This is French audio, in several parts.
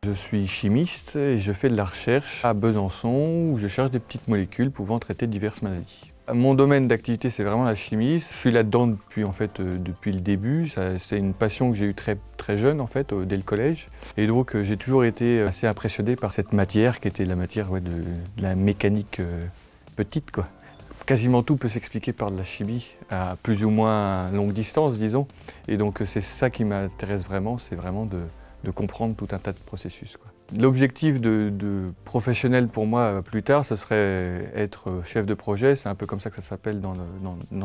Je suis chimiste et je fais de la recherche à Besançon où je cherche des petites molécules pouvant traiter diverses maladies. Mon domaine d'activité, c'est vraiment la chimie. Je suis là-dedans depuis le début. C'est une passion que j'ai eue très jeune, en fait, dès le collège. Et donc, j'ai toujours été assez impressionné par cette matière qui était la matière de la mécanique petite, quoi. Quasiment tout peut s'expliquer par de la chimie, à plus ou moins longue distance, disons. Et donc, c'est ça qui m'intéresse vraiment, c'est vraiment de comprendre tout un tas de processus, quoi. L'objectif de professionnel pour moi plus tard, ce serait être chef de projet. C'est un peu comme ça que ça s'appelle dans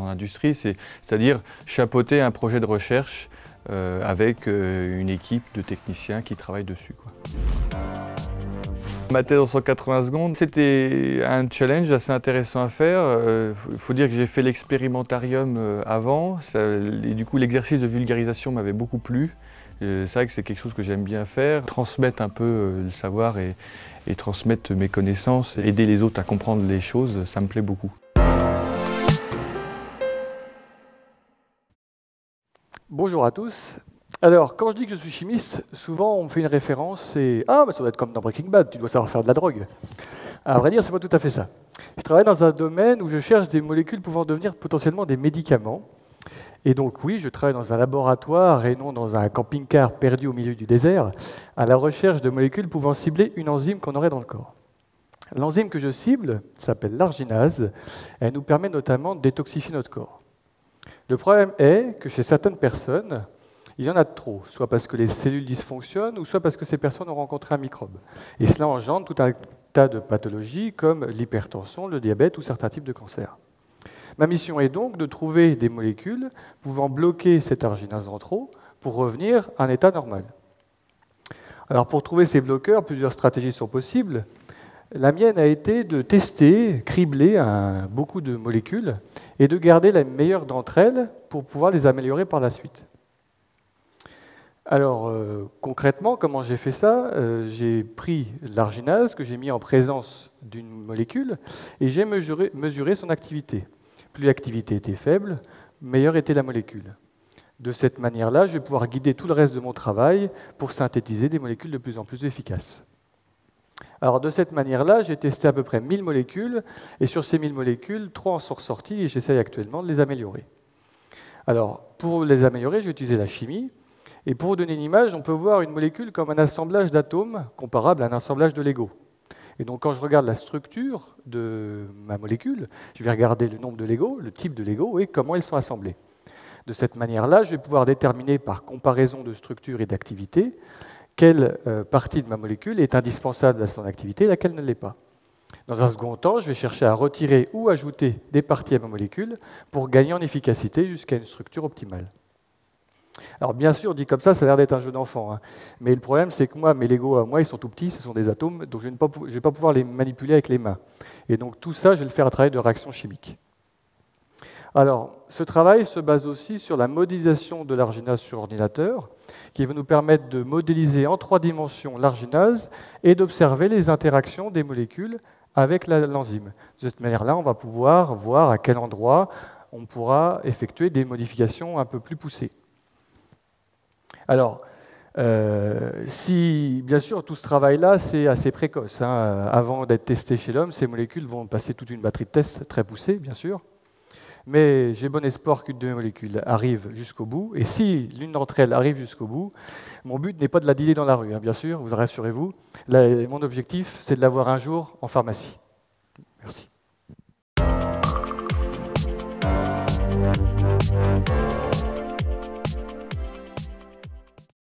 l'industrie. C'est-à-dire chapeauter un projet de recherche avec une équipe de techniciens qui travaillent dessus, quoi. Ma thèse en 180 secondes, c'était un challenge assez intéressant à faire. Il faut dire que j'ai fait l'expérimentarium avant, et du coup l'exercice de vulgarisation m'avait beaucoup plu. C'est vrai que c'est quelque chose que j'aime bien faire, transmettre un peu le savoir et transmettre mes connaissances, aider les autres à comprendre les choses, ça me plaît beaucoup. Bonjour à tous. Alors, quand je dis que je suis chimiste, souvent on me fait une référence, c'est « Ah, bah, ça doit être comme dans Breaking Bad, tu dois savoir faire de la drogue ». À vrai dire, c'est pas tout à fait ça. Je travaille dans un domaine où je cherche des molécules pouvant devenir potentiellement des médicaments. Et donc oui, je travaille dans un laboratoire et non dans un camping-car perdu au milieu du désert, à la recherche de molécules pouvant cibler une enzyme qu'on aurait dans le corps. L'enzyme que je cible s'appelle l'arginase. Elle nous permet notamment de détoxifier notre corps. Le problème est que chez certaines personnes, il y en a de trop, soit parce que les cellules dysfonctionnent, ou soit parce que ces personnes ont rencontré un microbe. Et cela engendre tout un tas de pathologies comme l'hypertension, le diabète ou certains types de cancers. Ma mission est donc de trouver des molécules pouvant bloquer cette arginase en trop pour revenir à un état normal. Alors pour trouver ces bloqueurs, plusieurs stratégies sont possibles. La mienne a été de tester, cribler beaucoup de molécules et de garder la meilleure d'entre elles pour pouvoir les améliorer par la suite. Alors concrètement, comment j'ai fait ça? J'ai pris l'arginase que j'ai mis en présence d'une molécule et j'ai mesuré son activité. Plus l'activité était faible, meilleure était la molécule. De cette manière-là, je vais pouvoir guider tout le reste de mon travail pour synthétiser des molécules de plus en plus efficaces. Alors de cette manière-là, j'ai testé à peu près 1000 molécules, et sur ces 1000 molécules, 3 en sont ressorties, et j'essaye actuellement de les améliorer. Alors, pour les améliorer, je vais utiliser la chimie, et pour vous donner une image, on peut voir une molécule comme un assemblage d'atomes comparable à un assemblage de Lego. Et donc quand je regarde la structure de ma molécule, je vais regarder le nombre de Lego, le type de Lego et comment ils sont assemblés. De cette manière-là, je vais pouvoir déterminer par comparaison de structure et d'activité quelle partie de ma molécule est indispensable à son activité et laquelle ne l'est pas. Dans un second temps, je vais chercher à retirer ou ajouter des parties à ma molécule pour gagner en efficacité jusqu'à une structure optimale. Alors bien sûr, dit comme ça a l'air d'être un jeu d'enfant, hein. Mais le problème, c'est que moi, mes Legos à moi, ils sont tout petits, ce sont des atomes, donc je ne vais pas pouvoir les manipuler avec les mains. Et donc tout ça, je vais le faire à travers de réactions chimiques. Alors, ce travail se base aussi sur la modélisation de l'arginase sur ordinateur, qui va nous permettre de modéliser en 3 dimensions l'arginase et d'observer les interactions des molécules avec l'enzyme. De cette manière-là, on va pouvoir voir à quel endroit on pourra effectuer des modifications un peu plus poussées. Alors, si bien sûr tout ce travail-là, c'est assez précoce, hein. Avant d'être testé chez l'homme, ces molécules vont passer toute une batterie de tests très poussée, bien sûr. Mais j'ai bon espoir qu'une de mes molécules arrive jusqu'au bout. Et si l'une d'entre elles arrive jusqu'au bout, mon but n'est pas de la dealer dans la rue, hein, bien sûr, vous rassurez-vous. Mon objectif, c'est de l'avoir un jour en pharmacie.